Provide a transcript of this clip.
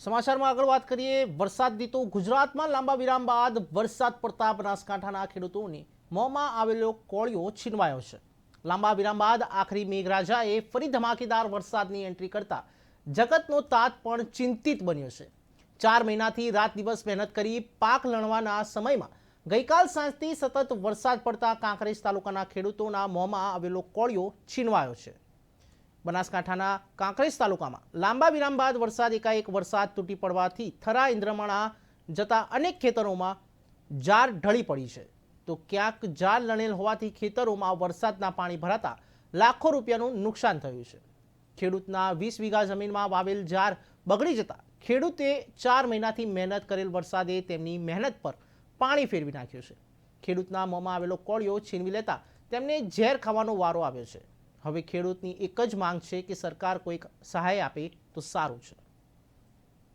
સમાચારમાં આગળ વાત કરીએ વરસાદની તો ગુજરાતમાં લાંબા વિરામ બાદ વરસાદ પડતા બનાસકાંઠાના ખેડૂતોને મોંમાં આવેલો કોળિયો છીનવાયો છે। લાંબા વિરામ બાદ આખરી મેઘરાજાએ ફરી ધમાકેદાર વરસાદની એન્ટ્રી કરતા જગતનો તાત પણ ચિંતિત બન્યો છે। 4 મહિનાથી રાત દિવસ મહેનત કરી પાક લણવાના સમયમાં ગઈકાલ સાંજથી સતત વરસાદ પડતા કાંકરેજ તાલુકાના ખેડૂતોના મોંમાં આવેલો કોળિયો છીનવાયો છે। બનાસકાંઠાના કાંકરેજ તાલુકામાં લાંબા વિરામ બાદ એકાએક વરસાદ તૂટી પડવાથી થરા ઇન્દ્રમણા જતા અનેક ખેતરોમાં જાર ઢળી પડી છે, તો ક્યાંક જાર લણેલ હોવાથી ખેતરોમાં વરસાદના પાણી ભરાતા લાખો રૂપિયાનું નુકસાન થયું છે। ખેડૂતના 20 વીઘા જમીનમાં વાવેલ જાર બગડી જતા ખેડૂતે 4 મહિનાથી મહેનત કરેલ વરસાદે તેમની મહેનત પર પાણી ફેરવી નાખ્યું છે। ખેડૂતના મોંમાં આવેલો કોળિયો છીનવી લેતા તેમને ઝેર ખાવાનો વારો આવ્યો છે। હવે ખેડૂતની એક જ માંગ છે કે સરકાર કોઈક સહાય આપે તો સારું છે।